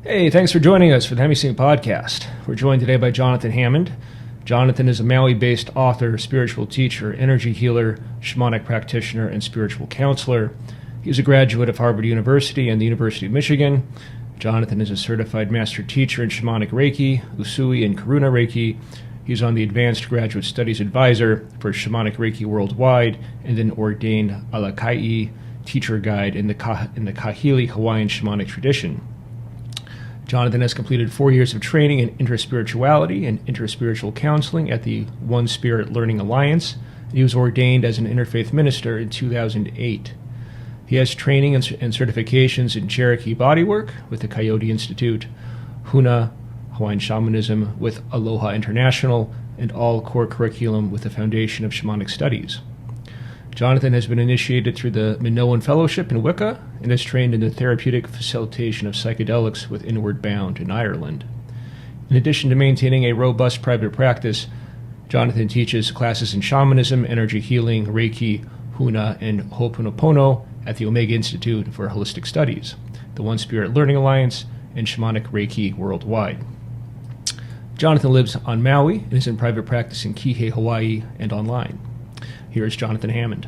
Hey, thanks for joining us for the Hemi-Sync podcast. We're joined today by Jonathan Hammond. Jonathan is a Maui-based author, spiritual teacher, energy healer, shamanic practitioner, and spiritual counselor. He's a graduate of Harvard University and the University of Michigan. Jonathan is a certified master teacher in Shamanic Reiki, Usui and Karuna Reiki. He's on the Advanced Graduate Studies Advisor for Shamanic Reiki Worldwide and an ordained Alaka'i teacher guide in the Kahili Hawaiian Shamanic tradition. Jonathan has completed 4 years of training in interspirituality and interspiritual counseling at the One Spirit Learning Alliance. He was ordained as an Interfaith Minister in 2008. He has training and certifications in Cherokee bodywork with the Coyote Institute, Huna, Hawaiian Shamanism with Aloha International, and all core curriculum with the Foundation of Shamanic Studies. Jonathan has been initiated through the Minoan Fellowship in Wicca and is trained in the therapeutic facilitation of psychedelics with Inward Bound in Ireland. In addition to maintaining a robust private practice, Jonathan teaches classes in shamanism, energy healing, Reiki, Huna and Ho'oponopono at the Omega Institute for Holistic Studies, the One Spirit Learning Alliance, and Shamanic Reiki Worldwide. Jonathan lives on Maui and is in private practice in Kihei, Hawaii, and online. Here is Jonathan Hammond.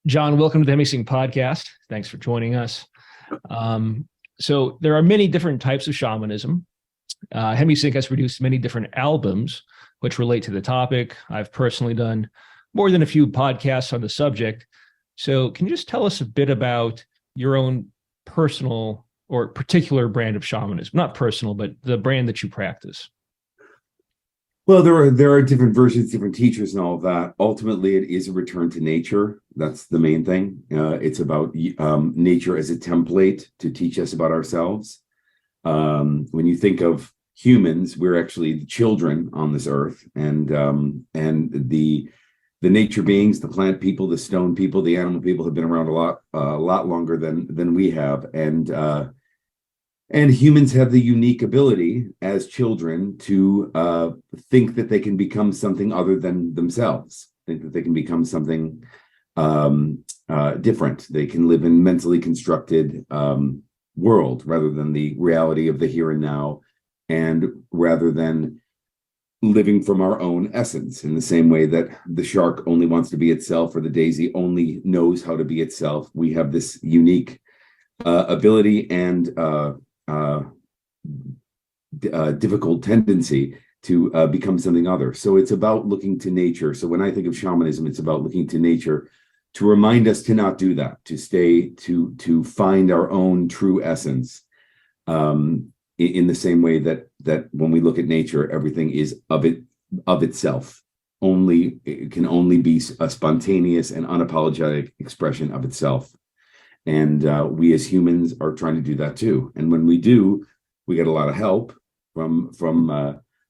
John, welcome to the Hemi-Sync podcast. Thanks for joining us. So there are many different types of shamanism. Hemi-Sync has produced many different albums which relate to the topic. I've personally done more than a few podcasts on the subject. So can you just tell us a bit about your own personal or particular brand of shamanism? Not personal, but the brand that you practice. Well, there are different versions, different teachers, and all of that. Ultimately, it is a return to nature. That's the main thing. It's about nature as a template to teach us about ourselves. When you think of humans, we're actually the children on this earth, and the nature beings, the plant people, the stone people, the animal people have been around a lot longer than we have, and humans have the unique ability as children to think that they can become something other than themselves. Think that they can become something different. They can live in mentally constructed world rather than the reality of the here and now, and rather than living from our own essence, in the same way that the shark only wants to be itself or the daisy only knows how to be itself. We have this unique ability and difficult tendency to become something other. So it's about looking to nature. So when I think of shamanism, it's about looking to nature to remind us to not do that, to stay, to find our own true essence. In the same way that when we look at nature, everything is of itself. It can only be a spontaneous and unapologetic expression of itself. And we as humans are trying to do that too. And when we do, we get a lot of help from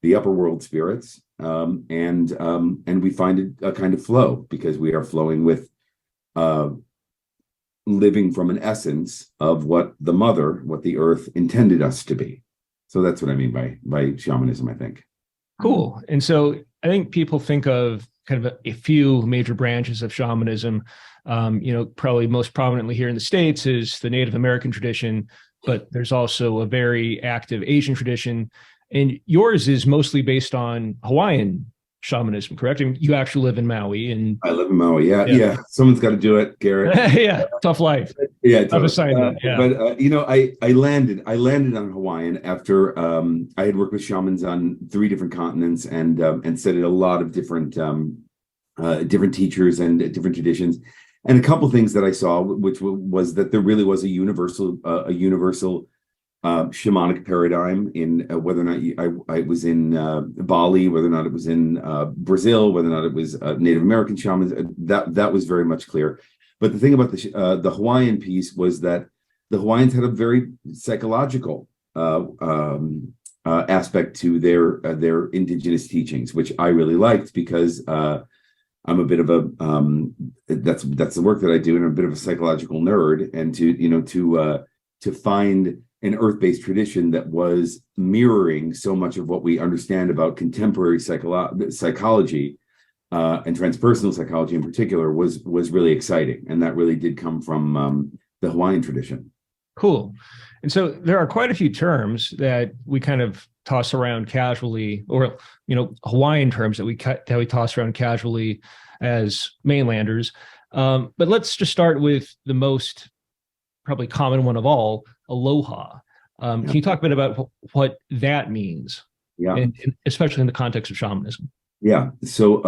the upper world spirits, and we find a kind of flow, because we are flowing with living from an essence of what the earth intended us to be. So that's what I mean by shamanism, I think. Cool. And so I think people think of kind of a few major branches of shamanism. Probably most prominently here in the States is the Native American tradition, but there's also a very active Asian tradition. And yours is mostly based on Hawaiian shamanism, correct? I mean, you actually live in Maui, and I live in Maui. Yeah. Someone's got to do it, Garrett. Yeah, tough life. Yeah, tough assignment. Yeah. But I landed on Hawaiian after I had worked with shamans on 3 different continents and studied a lot of different teachers and different traditions. And a couple things that I saw, which was that there really was a universal shamanic paradigm in whether or not I was in Bali, whether or not it was in Brazil, whether or not it was Native American shamans. That was very much clear. But the thing about the Hawaiian piece was that the Hawaiians had a very psychological aspect to their indigenous teachings, which I really liked, because I'm a bit of a that's the work that I do, and I'm a bit of a psychological nerd, and to find an earth-based tradition that was mirroring so much of what we understand about contemporary psychology and transpersonal psychology in particular was really exciting. And that really did come from the Hawaiian tradition. Cool. And so there are quite a few terms that we kind of toss around casually, or, Hawaiian terms that we toss around casually as mainlanders. But let's just start with the most probably common one of all, aloha. Can you talk a bit about what that means? Yeah. And especially in the context of shamanism. Yeah. So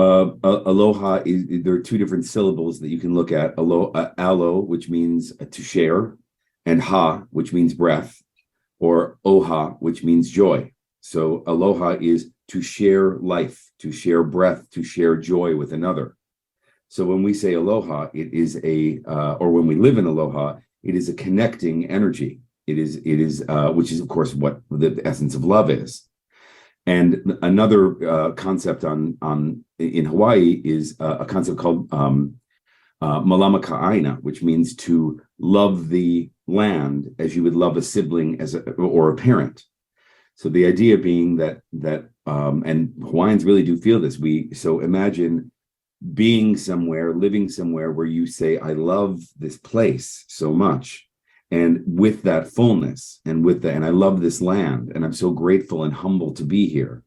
aloha there are two different syllables that you can look at. Alo, which means to share, and ha, which means breath, or oha, which means joy. So aloha is to share life, to share breath, to share joy with another. So when we say aloha, it is or when we live in aloha, it is a connecting energy. It is, which is of course what the essence of love is. And another concept in Hawaii is a concept called malama ka'aina, which means to love the land as you would love a sibling or a parent. So the idea being that and Hawaiians really do feel this. So imagine being somewhere, living somewhere where you say, I love this place so much. And with that fullness and I love this land, and I'm so grateful and humble to be here.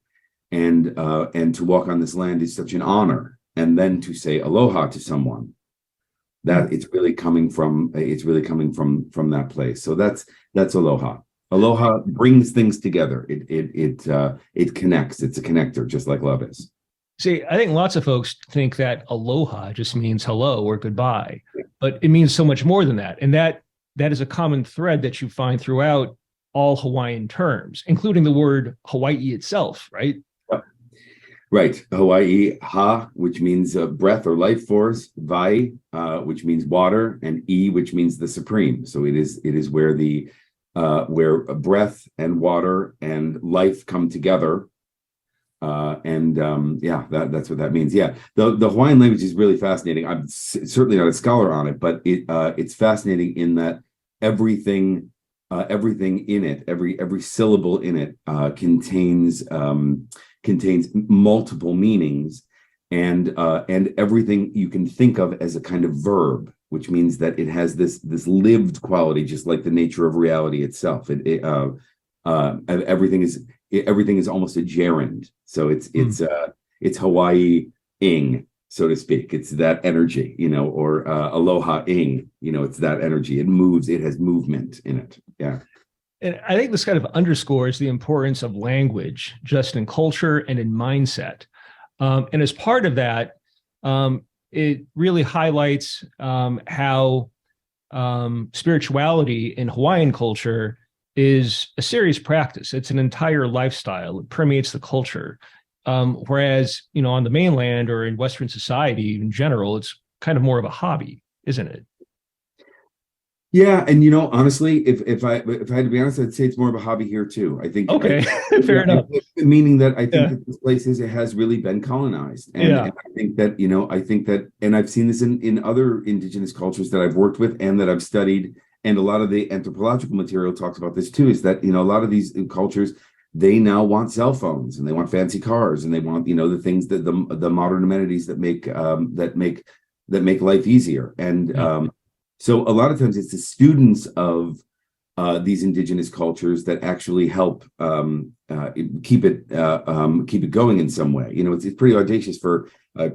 And to walk on this land is such an honor. And then to say aloha to someone, that it's really coming from that place. So that's aloha. Aloha brings things together. It connects. It's a connector, just like love is. See, I think lots of folks think that aloha just means hello or goodbye, but it means so much more than that. And that is a common thread that you find throughout all Hawaiian terms, including the word Hawaii itself, right? Right. Hawaii, ha, which means breath or life force, vai, which means water, and I, which means the supreme. So it is where where breath and water and life come together. That's what that means. Yeah. The Hawaiian language is really fascinating. I'm certainly not a scholar on it, but it's fascinating in that everything in it, every syllable in it contains multiple meanings, and everything you can think of as a kind of verb, which means that it has this lived quality, just like the nature of reality itself. Everything is almost a gerund. So it's Hawaii-ing, so to speak. It's that energy, or aloha-ing, it's that energy. It moves. It has movement in it. Yeah. And I think this kind of underscores the importance of language, just in culture and in mindset. And as part of that, it really highlights how spirituality in Hawaiian culture is a serious practice. It's an entire lifestyle. It permeates the culture. Whereas, on the mainland or in Western society in general, it's kind of more of a hobby, isn't it? Yeah, and honestly, if I had to be honest, I'd say it's more of a hobby here too. I think fair enough. Meaning that I think that this place it has really been colonized, and I think that, and I've seen this in other indigenous cultures that I've worked with and that I've studied, and a lot of the anthropological material talks about this too. Is that a lot of these cultures, they now want cell phones and they want fancy cars and they want the things that the modern amenities that make life easier, and so a lot of times it's the students of these indigenous cultures that actually help keep it going in some way. It's pretty audacious for a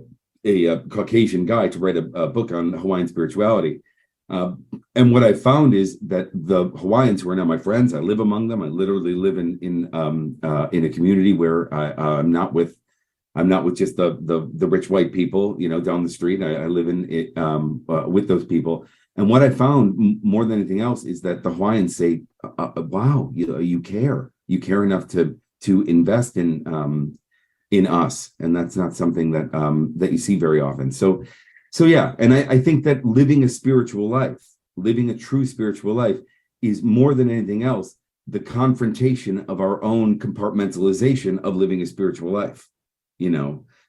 Caucasian guy to write a book on Hawaiian spirituality. And what I found is that the Hawaiians, who are now my friends, I live among them. I literally live in a community where I'm not with just the rich white people, down the street. I live with those people. And what I found more than anything else is that the Hawaiians say, "Wow, you care enough to invest in us," and that's not something that you see very often. So yeah, and I think that living a true spiritual life, is more than anything else the confrontation of our own compartmentalization of living a spiritual life.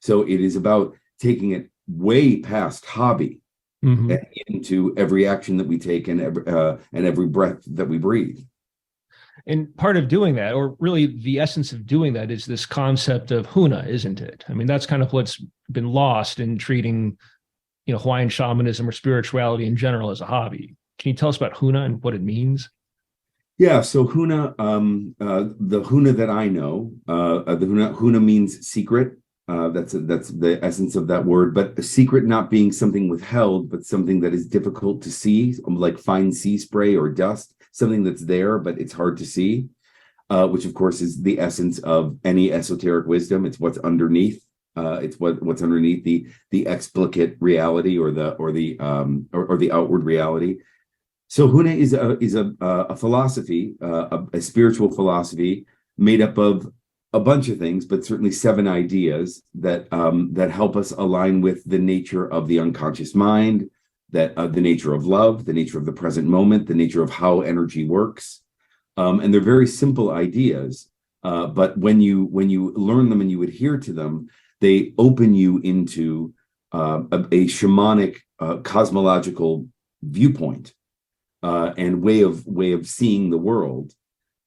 So it is about taking it way past hobby. Mm-hmm. And into every action that we take and every breath that we breathe. And part of doing that, or really the essence of doing that, is this concept of Huna, isn't it? I mean, that's kind of what's been lost in treating, Hawaiian shamanism or spirituality in general as a hobby. Can you tell us about Huna and what it means? Yeah, so Huna, the Huna that I know, Huna means secret. That's the essence of that word. But a secret not being something withheld, but something that is difficult to see, like fine sea spray or dust, something that's there but it's hard to see. Which of course is the essence of any esoteric wisdom. It's what's underneath. It's what's underneath the explicate reality or the outward reality. So Huna is a philosophy, a spiritual philosophy made up of a bunch of things, but certainly 7 ideas that help us align with the nature of the unconscious mind, that the nature of love, the nature of the present moment, the nature of how energy works, and they're very simple ideas. But when you learn them and you adhere to them, they open you into a shamanic cosmological viewpoint. And way of seeing the world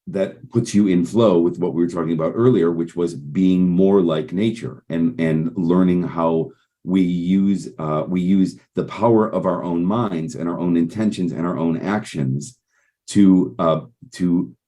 that puts you in flow with what we were talking about earlier, which was being more like nature and learning how we use the power of our own minds and our own intentions and our own actions to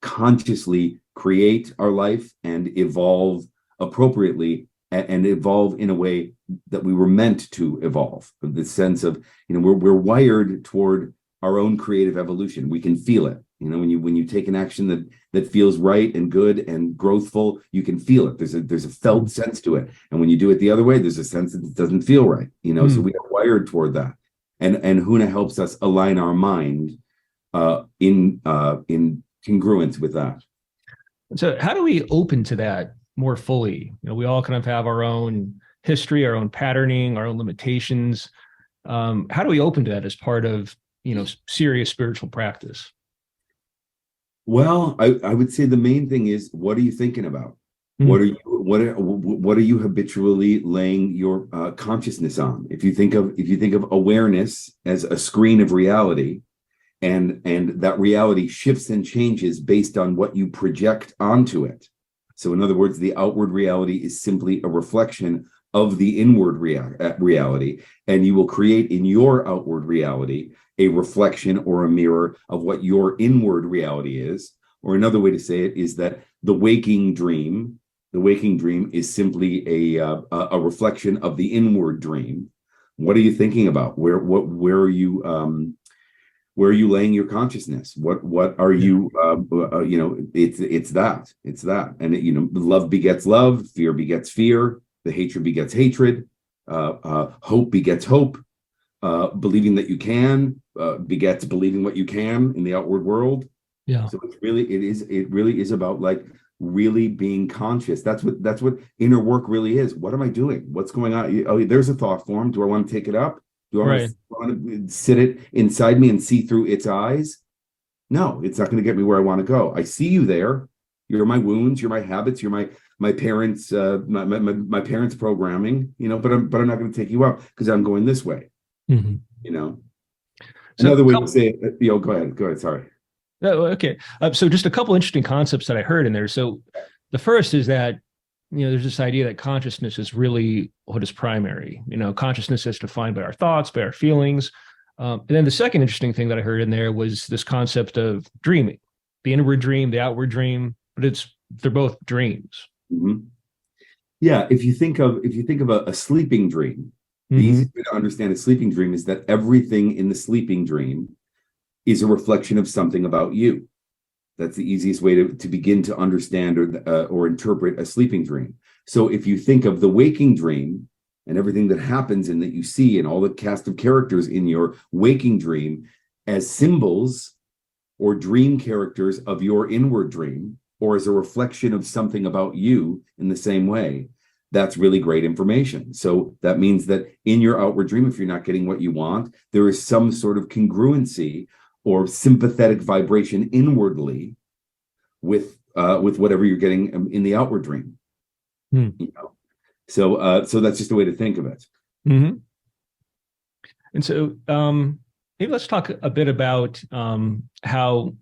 consciously create our life and evolve appropriately and evolve in a way that we were meant to evolve. The sense of, we're wired toward our own creative evolution. We can feel it. When you take an action that feels right and good and growthful, you can feel it. There's a felt sense to it. And when you do it the other way, there's a sense that it doesn't feel right. So we are wired toward that. And Huna helps us align our mind in congruence with that. So how do we open to that more fully? We all kind of have our own history, our own patterning, our own limitations. How do we open to that as part of serious spiritual practice? Well, I would say the main thing is, what are you thinking about? What are you habitually laying your consciousness on? If you think of awareness as a screen of reality, and that reality shifts and changes based on what you project onto it. So in other words, the outward reality is simply a reflection of the inward reality, and you will create in your outward reality a reflection or a mirror of what your inward reality is. Or another way to say it is that the waking dream is simply a reflection of the inward dream. What are you thinking about? Where are you laying your consciousness? What are you? It's that, and love begets love, fear begets fear, the hatred begets hatred, hope begets hope. Believing that you can begets believing what you can in the outward world. Yeah. So it really is about like really being conscious. That's what inner work really is. What am I doing? What's going on? Oh, there's a thought form. Do I want to take it up? Do I want to sit it inside me and see through its eyes? No, it's not going to get me where I want to go. I see you there. You're my wounds. You're my habits. You're my parents. My parents' programming. But I'm not going to take you up because I'm going this way. So another way to say it, go ahead. Sorry. Oh, okay. So just a couple interesting concepts that I heard in there. So the first is that, there's this idea that consciousness is really what is primary. Consciousness is defined by our thoughts, by our feelings. And then the second interesting thing that I heard in there was this concept of dreaming, the inward dream, the outward dream, but they're both dreams. Mm-hmm. Yeah. If you think of a sleeping dream, the easiest way to understand a sleeping dream is that everything in the sleeping dream is a reflection of something about you. That's the easiest way to begin to understand or interpret a sleeping dream. So if you think of the waking dream and everything that happens and that you see and all the cast of characters in your waking dream as symbols or dream characters of your inward dream, or as a reflection of something about you in the same way, that's really great information. So that means that in your outward dream, if you're not getting what you want, there is some sort of congruency or sympathetic vibration inwardly with whatever you're getting in the outward dream. So that's just a way to think of it. And so maybe let's talk a bit about how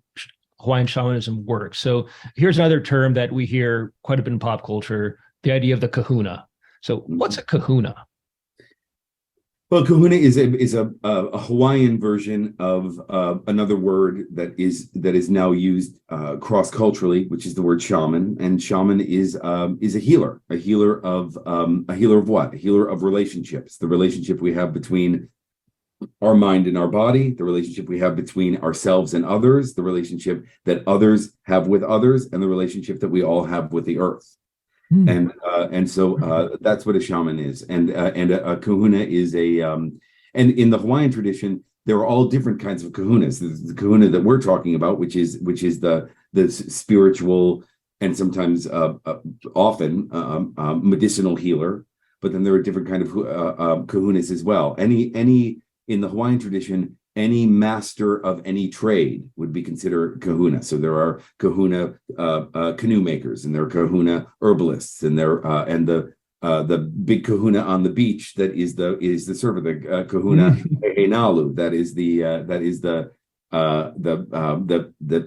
Hawaiian shamanism works. So here's another term that we hear quite a bit in pop culture, the idea of the kahuna. So what's a kahuna? Well, Kahuna is a Hawaiian version of another word that is now used cross culturally, which is the word shaman. And shaman is a healer, a healer of what? A healer of relationships. The relationship we have between our mind and our body, the relationship we have between ourselves and others, the relationship that others have with others, and the relationship that we all have with the earth. And so that's what a shaman is, and a kahuna is and in the Hawaiian tradition there are all different kinds of kahunas. The kahuna that we're talking about, which is the spiritual and sometimes often medicinal healer, but then there are different kind of kahunas as well. Any in the Hawaiian tradition, any master of any trade would be considered kahuna. So there are kahuna canoe makers, and there are kahuna herbalists, and there and the big kahuna on the beach that is the surfer, the kahuna heinalu, that is the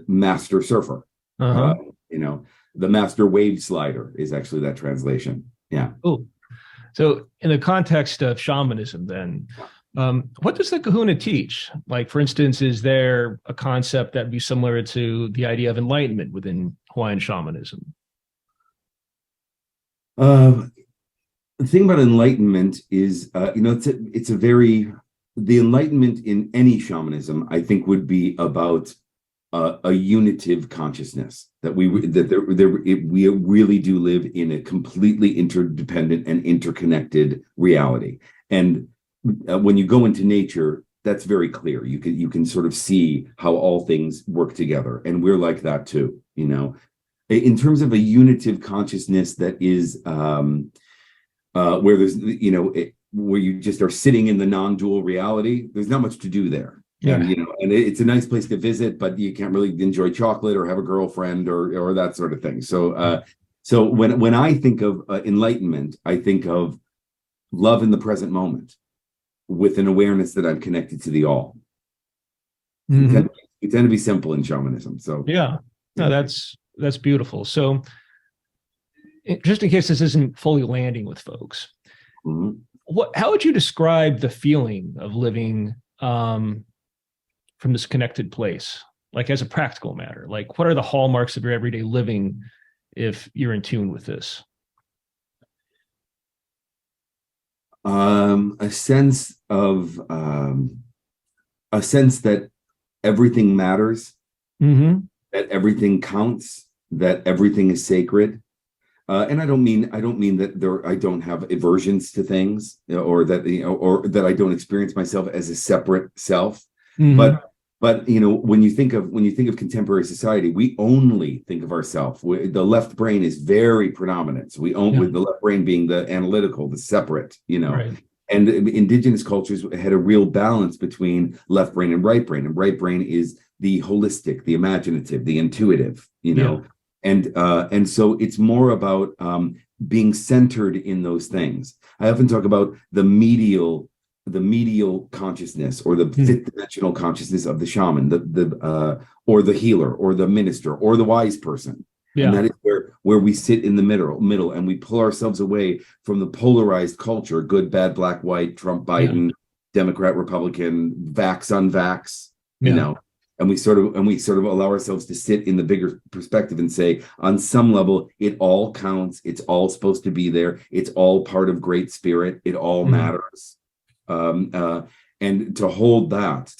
master surfer. The master wave slider is actually that translation. Yeah. Oh, so in the context of shamanism, then. What does the kahuna teach? Like, for instance, is there a concept that would be similar to the idea of enlightenment within Hawaiian shamanism? The thing about enlightenment is, the enlightenment in any shamanism, I think, would be about a unitive consciousness, that we really do live in a completely interdependent and interconnected reality. And when you go into nature, that's very clear. You can sort of see how all things work together, and we're like that too. In terms of a unitive consciousness that is where there's where you just are sitting in the non-dual reality, there's not much to do there. Yeah. And it's a nice place to visit, but you can't really enjoy chocolate or have a girlfriend or that sort of thing. So so when I think of enlightenment, I think of love in the present moment, with an awareness that I'm connected to the all. We tend to be simple in shamanism. So yeah, no, that's beautiful. So just in case this isn't fully landing with folks, how would you describe the feeling of living from this connected place, like as a practical matter? Like, what are the hallmarks of your everyday living if you're in tune with this? A sense that everything matters, that everything counts, that everything is sacred. And I don't mean that I don't have aversions to things, or that or that I don't experience myself as a separate self. But when you think of contemporary society, we only think of ourselves. The left brain is very predominant. So with the left brain being the analytical, the separate. Right. And indigenous cultures had a real balance between left brain and right brain. And right brain is the holistic, the imaginative, the intuitive. And so it's more about being centered in those things. I often talk about the medial consciousness, or the fifth dimensional consciousness of the shaman, or the healer, or the minister, or the wise person. And that is where we sit in the middle, and we pull ourselves away from the polarized culture: good, bad, black, white, Trump, Biden, Democrat, Republican, vax, unvax, and we sort of allow ourselves to sit in the bigger perspective and say, on some level, it all counts. It's all supposed to be there. It's all part of great spirit. It all matters. And to hold that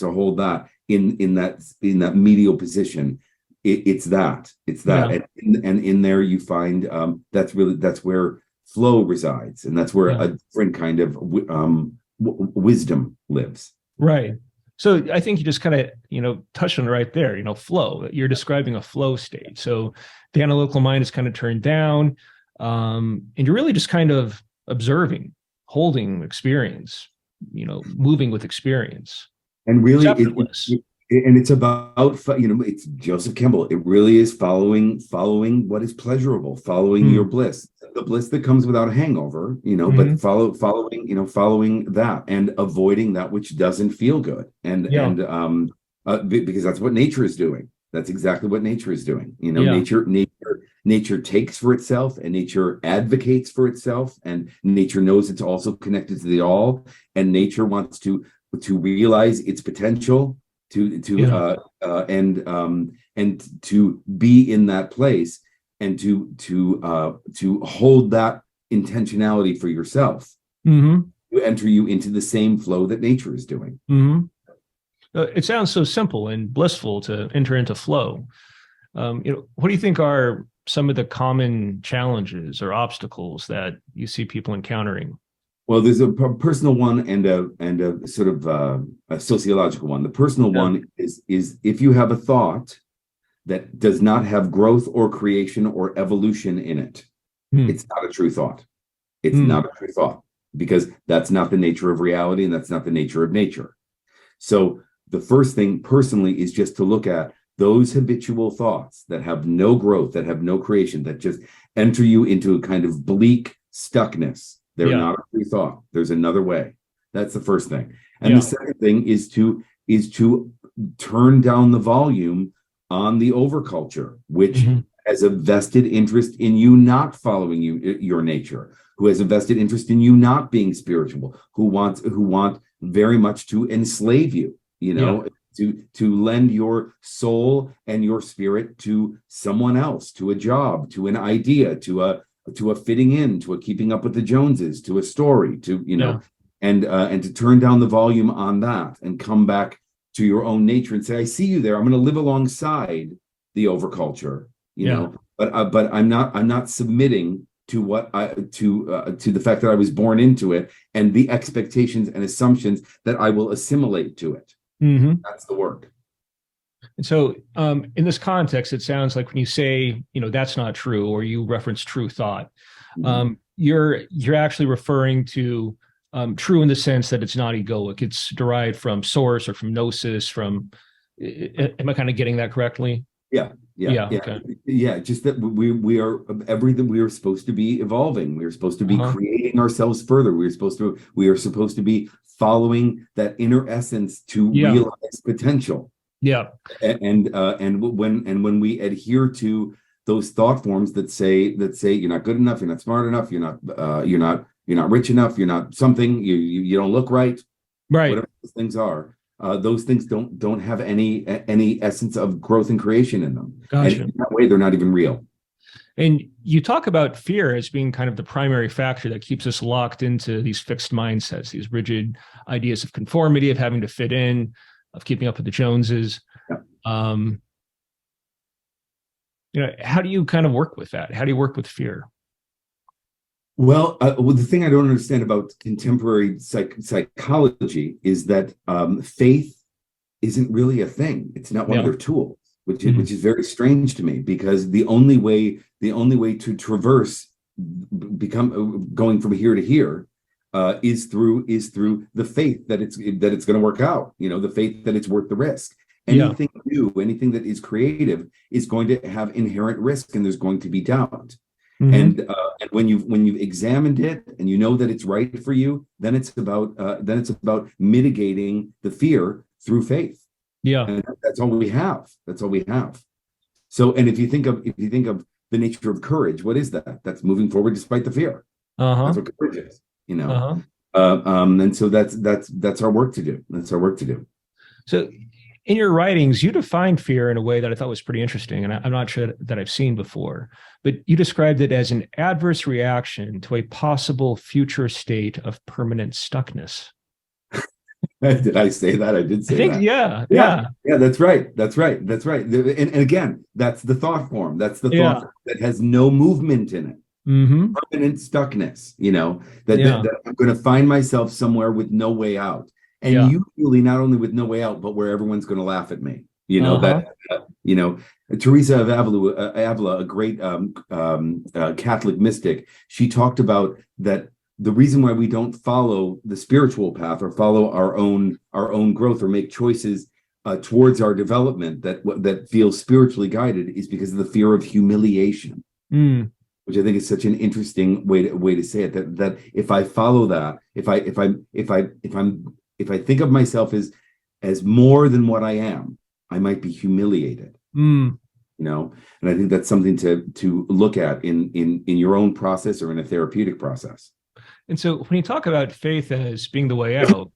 in that medial position, it's that. And in there you find that's where flow resides, and that's where a different kind of wisdom lives. Right. So I think you just kind of touched on it right there. Flow. You're describing a flow state. So the analytical mind is kind of turned down, and you're really just kind of observing, holding experience. Moving with experience, and really, it's about it's Joseph Campbell. It really is following what is pleasurable, following your bliss, the bliss that comes without a hangover. But following that and avoiding that which doesn't feel good, and because that's what nature is doing. That's exactly what nature is doing. Yeah. Nature takes for itself, and nature advocates for itself, and nature knows it's also connected to the all, and nature wants to realize its potential and to be in that place, and to hold that intentionality for yourself, Mm-hmm. to enter you into the same flow that nature is doing. Mm-hmm. It sounds so simple and blissful to enter into flow. What do you think are some of the common challenges or obstacles that you see people encountering? Well, there's a personal one and a sort of a sociological one. The personal one is if you have a thought that does not have growth or creation or evolution in it, it's not a true thought. It's not a true thought, because that's not the nature of reality, and that's not the nature of nature. So the first thing personally is just to look at those habitual thoughts that have no growth, that have no creation, that just enter you into a kind of bleak stuckness. They're not a free thought. There's another way. That's the first thing. And the second thing is to turn down the volume on the overculture, which has a vested interest in you not following your nature, who has a vested interest in you not being spiritual, who want very much to enslave you, to lend your soul and your spirit to someone else, to a job, to an idea, to a fitting in, to a keeping up with the Joneses, to a story, and to turn down the volume on that and come back to your own nature and say, I see you there. I'm going to live alongside the overculture, but I'm not submitting to to the fact that I was born into it and the expectations and assumptions that I will assimilate to it. Mm-hmm. That's the work. And so in this context, it sounds like when you say, that's not true, or you reference true thought, you're actually referring to true in the sense that it's not egoic. It's derived from source or from gnosis, am I kind of getting that correctly? Yeah. Okay. Yeah. Just that we are everything. We are supposed to be evolving. We are supposed to be creating ourselves further. We are supposed to be following that inner essence to realize potential. Yeah. And when we adhere to those thought forms that say you're not good enough, you're not smart enough, you're not rich enough, you're not something, you don't look right. Whatever those things are. Those things don't have any essence of growth and creation in them. Gotcha. And in that way, they're not even real. And you talk about fear as being kind of the primary factor that keeps us locked into these fixed mindsets, these rigid ideas of conformity, of having to fit in, of keeping up with the Joneses. Yeah. How do you kind of work with that? How do you work with fear? Well, the thing I don't understand about contemporary psychology is that faith isn't really a thing. It's not one of their tools, which is very strange to me, because the only way to traverse, going from here to here, is through the faith that it's going to work out. The faith that it's worth the risk. Anything new, anything that is creative, is going to have inherent risk, and there's going to be doubt. And when you've examined it and you know that it's right for you, then it's about mitigating the fear through faith. Yeah, and that's all we have. That's all we have. So, and if you think of the nature of courage, what is that? That's moving forward despite the fear. That's what courage is. And so that's our work to do. That's our work to do. So, in your writings, you define fear in a way that I thought was pretty interesting, and I'm not sure that I've seen before, but you described it as an adverse reaction to a possible future state of permanent stuckness. Did I say that? I did say that. Yeah. That's right. And again, that's the thought form. That's the thought form that has no movement in it. Permanent stuckness. That I'm going to find myself somewhere with no way out. And usually not only with no way out, but where everyone's going to laugh at me. Teresa of Avila, a great Catholic mystic, she talked about that the reason why we don't follow the spiritual path or follow our own growth or make choices towards our development that feels spiritually guided is because of the fear of humiliation. Which I think is such an interesting way to say it. That if I follow that, if I think of myself as more than what I am, I might be humiliated. Mm. you know. And I think that's something to look at in your own process or in a therapeutic process. And so when you talk about faith as being the way out,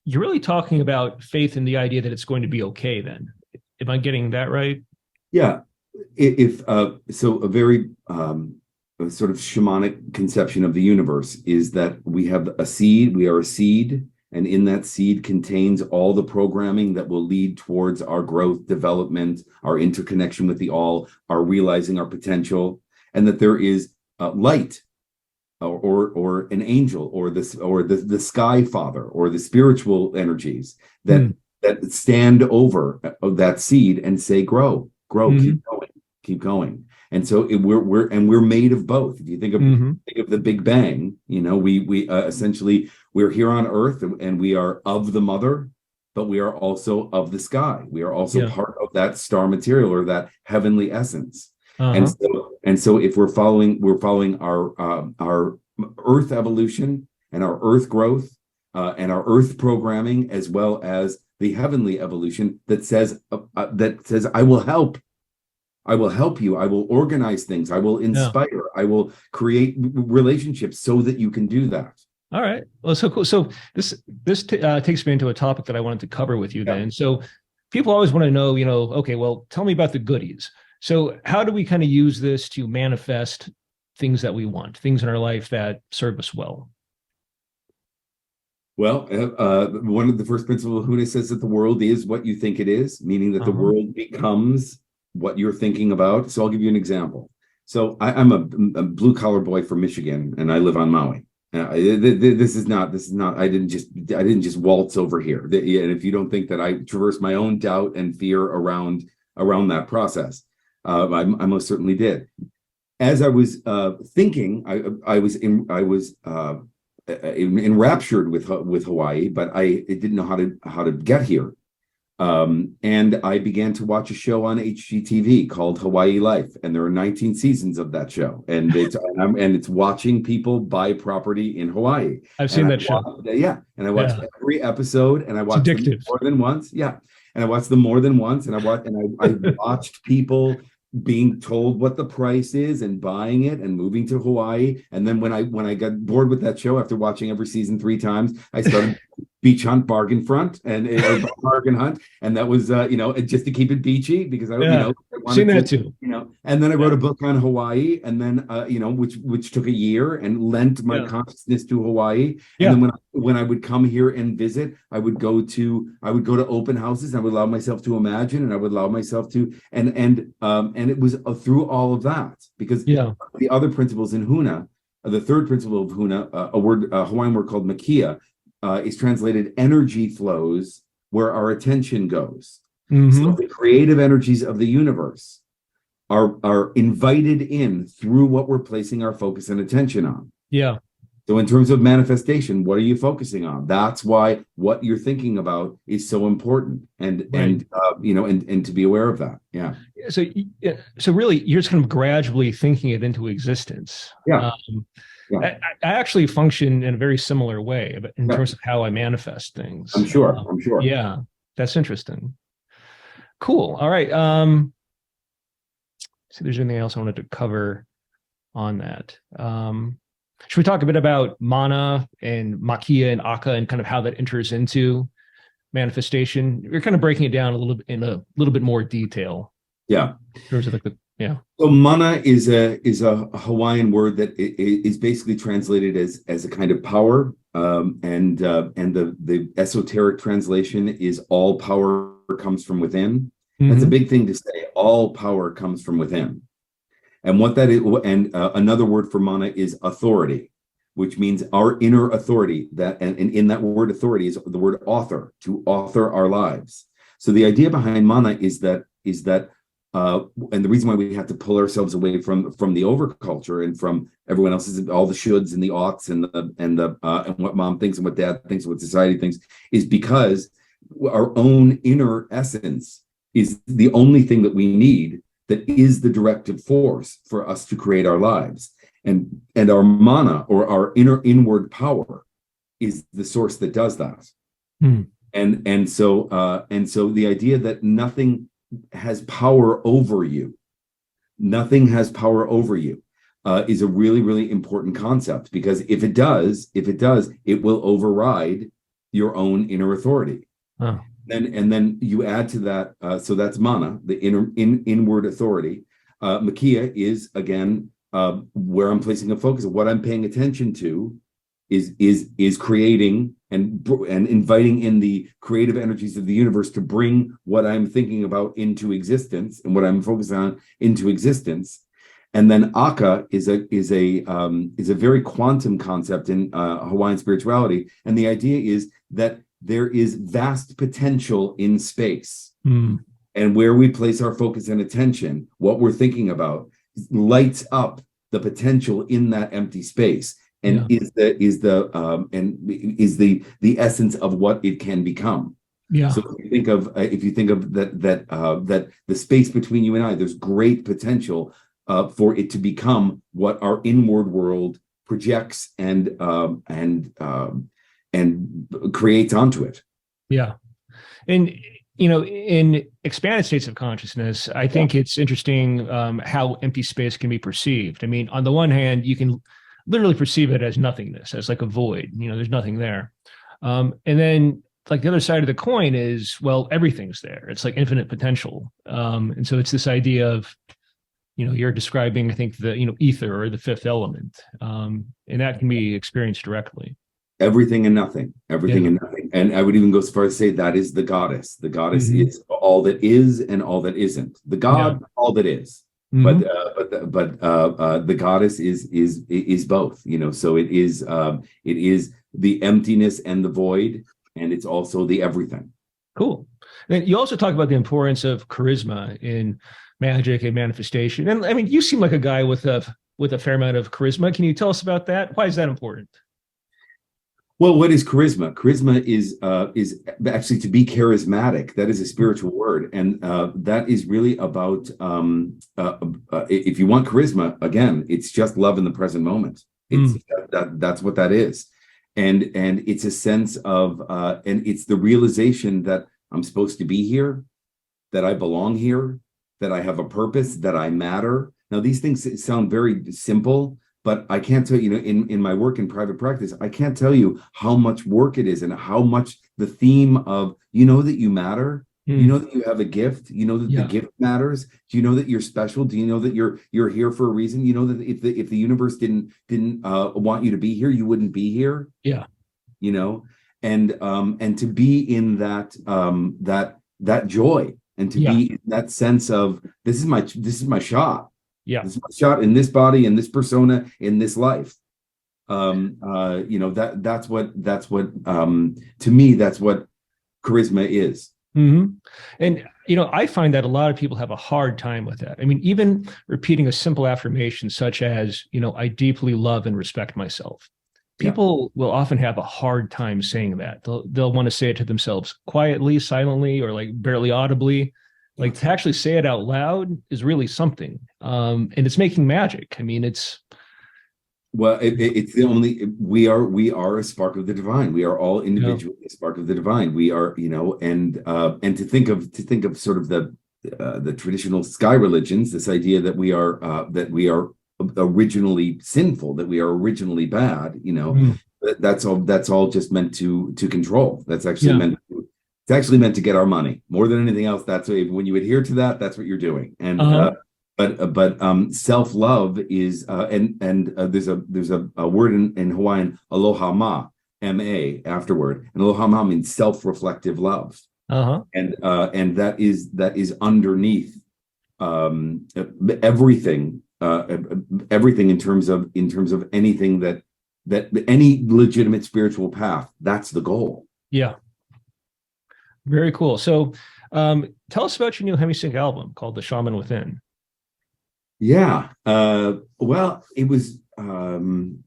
you're really talking about faith in the idea that it's going to be okay then. Am I getting that right? Yeah. If so a very a sort of shamanic conception of the universe is that we have a seed, we are a seed, and in that seed contains all the programming that will lead towards our growth, development, our interconnection with the all, our realizing our potential, and that there is light or an angel or the sky father or the spiritual energies that stand over that seed and say grow, keep going. And so we're made of both. If you think of the Big Bang, you know, we essentially we're here on Earth and we are of the mother, but we are also of the sky. We are also part of that star material or that heavenly essence. And so if we're following our Earth evolution and our Earth growth and our Earth programming, as well as the heavenly evolution that says I will help you, I will organize things, I will inspire, I will create relationships so that you can do that. All right. Well, so cool. So this takes me into a topic that I wanted to cover with you then. So people always want to know, you know, okay, well, tell me about the goodies. So how do we kind of use this to manifest things that we want, things in our life that serve us well? Well, one of the first principles of Huna says that the world is what you think it is, meaning that the world becomes what you're thinking about. So I'll give you an example. So I'm a blue collar boy from Michigan, and I live on Maui. This is not. I didn't just waltz over here. And if you don't think that I traversed my own doubt and fear around that process, I most certainly did. As I was thinking, I was enraptured with Hawaii, but I didn't know how to get here. And I began to watch a show on HGTV called Hawaii Life, and there are 19 seasons of that show, and it's watching people buy property in Hawaii. I've seen that show. And I watched every episode, and I watched them more than once. And I watched them more than once, and I watched people being told what the price is and buying it and moving to Hawaii. And then when I got bored with that show after watching every season 3 times, I started beach hunt, bargain front, and bargain hunt, and that was just to keep it beachy because I wanted seen that too. And then I wrote a book on Hawaii, and then which took a year and lent my consciousness to Hawaii. And then when I would come here and visit, I would go to open houses, and I would allow myself to imagine, and I would allow myself to and it was through all of that, because the other principles in Huna, the third principle of Huna, a Hawaiian word called Makia, is translated energy flows where our attention goes. So the creative energies of the universe are invited in through what we're placing our focus and attention on. So in terms of manifestation, what are you focusing on? That's why what you're thinking about is so important, and to be aware of that. So really, you're just kind of gradually thinking it into existence. I actually function in a very similar way in terms of how I manifest things. I'm sure. Yeah, that's interesting. Cool. All right. See if there's anything else I wanted to cover on that. Should we talk a bit about mana and makia and akka and kind of how that enters into manifestation? We're kind of breaking it down a little bit more detail. In terms of So mana is a Hawaiian word that is basically translated as a kind of power, and the esoteric translation is all power comes from within. That's a big thing to say. All power comes from within. And what that is, and another word for mana is authority, which means our inner authority. And in that word authority is the word author, to author our lives. So the idea behind mana is that and the reason why we have to pull ourselves away from the overculture and from everyone else's, all the shoulds and the oughts and what mom thinks and what dad thinks and what society thinks, is because our own inner essence is the only thing that we need, that is the directive force for us to create our lives. And our mana, or our inward power, is the source that does that. And so the idea that nothing has power over you. Nothing has power over you. Is a really, really important concept, because if it does, it will override your own inner authority. Oh. And then you add to that, so that's mana, the inward authority. Makia is, again, where I'm placing a focus of what I'm paying attention to is creating and inviting in the creative energies of the universe to bring what I'm thinking about into existence and what I'm focused on into existence. And then Akka is a very quantum concept in Hawaiian spirituality, and the idea is that there is vast potential in space, and where we place our focus and attention, what we're thinking about, lights up the potential in that empty space, and is the essence of what it can become. Yeah. So if you think of that the space between you and I, there's great potential for it to become what our inward world projects and creates onto it. Yeah. And, in expanded states of consciousness, I think it's interesting how empty space can be perceived. I mean, on the one hand, you can literally perceive it as nothingness, as like a void, there's nothing there. And then like the other side of the coin is, well, everything's there. It's like infinite potential. And so it's this idea of, you're describing, I think, the, ether or the fifth element. And that can be experienced directly. Everything and nothing, and nothing. And I would even go as far as say that is the goddess. The goddess is all that is and all that isn't. The God, all that is. But the goddess is both, so it is the emptiness and the void, and it's also the everything. Cool. And you also talk about the importance of charisma in magic and manifestation. And I mean, you seem like a guy with a fair amount of charisma. Can you tell us about that? Why is that important? Well, what is charisma? Charisma is actually to be charismatic. That is a spiritual word, and that is really about if you want charisma, again, it's just love in the present moment. It's that's what that is, and it's a sense of and it's the realization that I'm supposed to be here, that I belong here, that I have a purpose, that I matter. Now, these things sound very simple, but I can't tell you, in my work in private practice, I can't tell you how much work it is and how much the theme of, that you matter, that you have a gift, that the gift matters. Do you know that you're special? Do you know that you're here for a reason? You know that if the universe didn't want you to be here, you wouldn't be here. Yeah. And to be in that joy, and to be in that sense of this is my shot. Yeah, this is my shot in this body, in this persona, in this life. That's what to me, that's what charisma is. And I find that a lot of people have a hard time with that. I mean, even repeating a simple affirmation such as, I deeply love and respect myself. People will often have a hard time saying that. They'll want to say it to themselves quietly, silently, or like barely audibly. Like to actually say it out loud is really something. And it's making magic. I mean, it's the only we are a spark of the divine. We are all individually a spark of the divine. We are, and to think of sort of the traditional sky religions, this idea that we are originally sinful, that we are originally bad, that's all just meant to control. That's actually it's actually meant to get our money more than anything else. That's when you adhere to that, that's what you're doing. And but self-love is and there's a word in Hawaiian, aloha ma, ma, afterward, and aloha ma means self-reflective love. And that is underneath everything in terms of anything that any legitimate spiritual path, that's the goal. Yeah. Very cool. So tell us about your new Hemi-Sync album called The Shaman Within. Yeah. Well, it was, I'm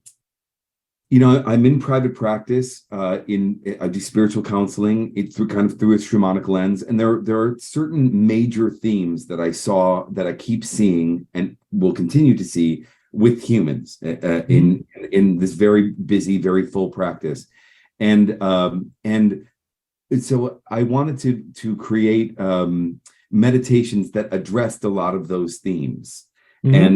in private practice. I do spiritual counseling. It's through a shamanic lens. And there are certain major themes that I saw, that I keep seeing and will continue to see with humans in this very busy, very full practice. And so I wanted to create meditations that addressed a lot of those themes. Mm-hmm.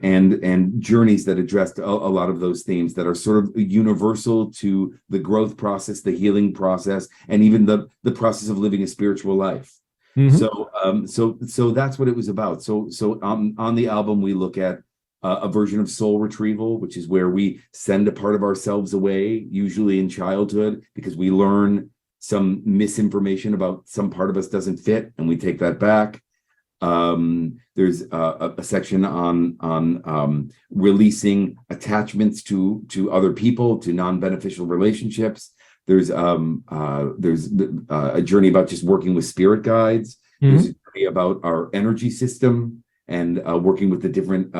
And journeys that addressed a lot of those themes that are sort of universal to the growth process, the healing process, and even the process of living a spiritual life. Mm-hmm. So that's what it was about. So on the album we look at a version of soul retrieval, which is where we send a part of ourselves away, usually in childhood, because we learn some misinformation about some part of us doesn't fit, and we take that back. There's a section on releasing attachments to other people, to non-beneficial relationships. There's a journey about just working with spirit guides. Mm-hmm. There's a journey about our energy system and working with the different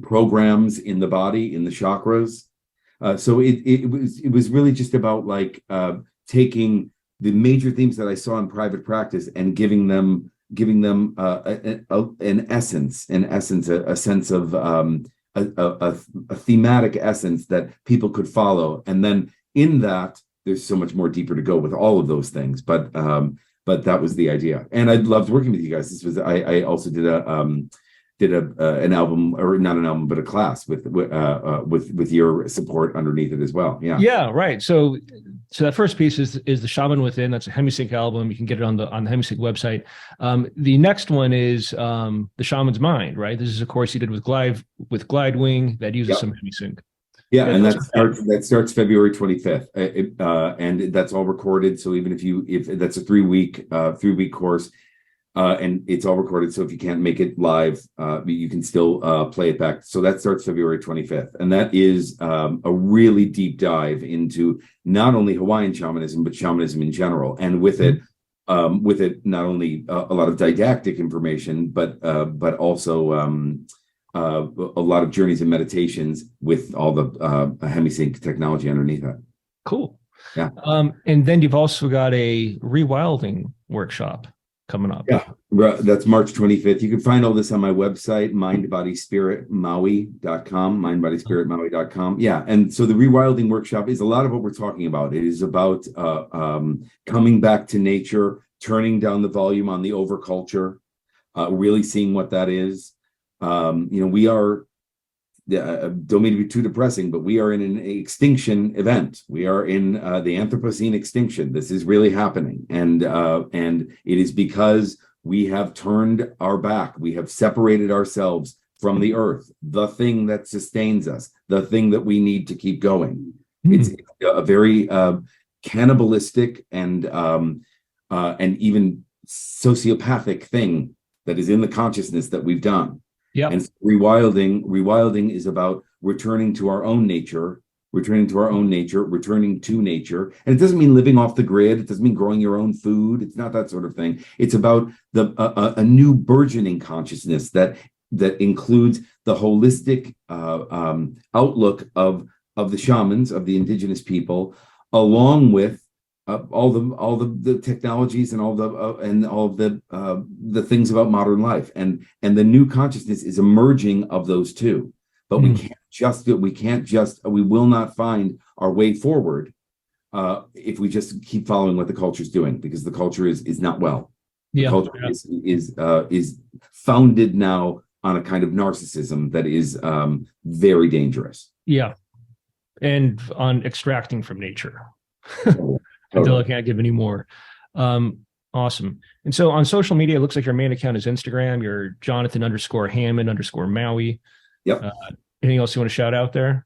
programs in the body, in the chakras. So it was really just about like taking the major themes that I saw in private practice and giving them an essence, a sense of a thematic essence that people could follow. And then in that, there's so much more deeper to go with all of those things. But that was the idea, and I loved working with you guys. This was I also did an album, or not an album, but a class with your support underneath it as well. Yeah, right. So that first piece is the Shaman Within. That's a Hemi-Sync album. You can get it on the Hemi-Sync website. The next one is the Shaman's Mind, right? This is a course you did with Glidewing that uses some Hemi-Sync. Yeah, and that starts February 25th, and that's all recorded. So even if that's a 3-week course. And it's all recorded, so if you can't make it live, you can still play it back. So that starts February 25th, and that is a really deep dive into not only Hawaiian shamanism, but shamanism in general. And with it not only a lot of didactic information, but also a lot of journeys and meditations with all the Hemi-Sync technology underneath it. Cool. Yeah. And then you've also got a Rewilding Workshop coming up. Yeah, that's March 25th. You can find all this on my website, mindbodyspiritmaui.com, mindbodyspiritmaui.com. Yeah, and so the Rewilding Workshop is a lot of what we're talking about. It is about coming back to nature, turning down the volume on the overculture, really seeing what that is. We are, don't mean to be too depressing, but we are in an extinction event. We are in the Anthropocene extinction. This is really happening. And it is because we have turned our back. We have separated ourselves from the earth, the thing that sustains us, the thing that we need to keep going. It's a very cannibalistic and even sociopathic thing that is in the consciousness that we've done. Yeah. And rewilding is about returning to our own nature, returning to nature. And it doesn't mean living off the grid. It doesn't mean growing your own food. It's not that sort of thing. It's about a new burgeoning consciousness that includes the holistic outlook of the shamans, of the indigenous people, along with all the technologies and all the things about modern life, and the new consciousness is emerging of those two. But we will not find our way forward if we just keep following what the culture is doing, because the culture is not well. The culture is founded now on a kind of narcissism that is very dangerous. Yeah, and on extracting from nature. Totally. Until I can't give any more. Awesome. And so on social media, it looks like your main account is Instagram. You're Jonathan_Hammond_Maui. Yep. Anything else you want to shout out there?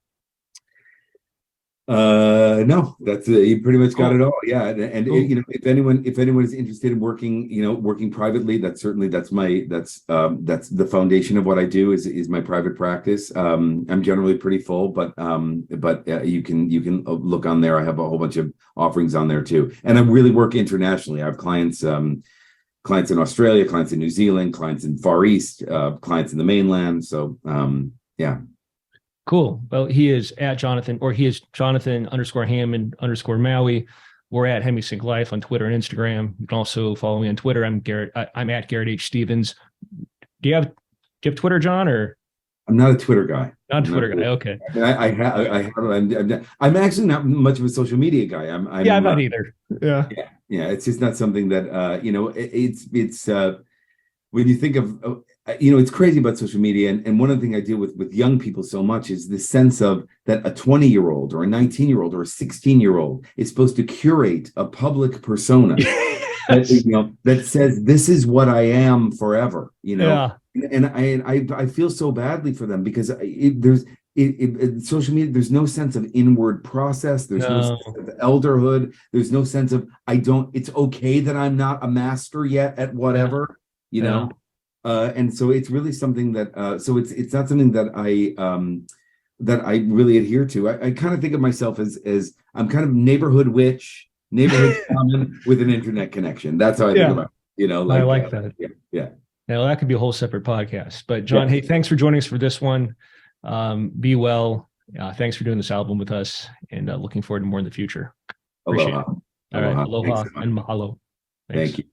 No, that's you pretty much got it all. Yeah, and cool. If anyone is interested in working privately, that's the foundation of what I do is my private practice. I'm generally pretty full, but you can look on there. I have a whole bunch of offerings on there too, and I really work internationally. I have clients in Australia, clients in New Zealand, clients in Far East, clients in the mainland. So yeah. Cool. Well, he is Jonathan_Hammond_Maui. We're at Hemi-Sync Life on Twitter and Instagram. You can also follow me on Twitter. I'm at Garrett H. Stevens. Do you have Twitter, John, or? I'm not a Twitter guy. Not a Twitter guy. Okay. I'm actually not much of a social media guy. I'm not either. Yeah. Yeah. It's just not something that it's when you think of it's crazy about social media, and one of the things I deal with young people so much is the sense of that a 20-year-old or a 19-year-old or a 16-year-old is supposed to curate a public persona that says this is what I am forever. Yeah. And I feel so badly for them because social media, there's no sense of inward process. There's no sense of elderhood. There's no sense of it's okay that I'm not a master yet at whatever, and so it's really something that so it's not something that I really adhere to. I kind of think of myself as I'm kind of neighborhood witch, neighborhood shaman with an internet connection. That's how I think about it. I like that. Yeah. Now that could be a whole separate podcast. But John, hey, thanks for joining us for this one. Be well. Thanks for doing this album with us, and looking forward to more in the future. Appreciate it. All right, aloha and mahalo. Thanks. Thank you.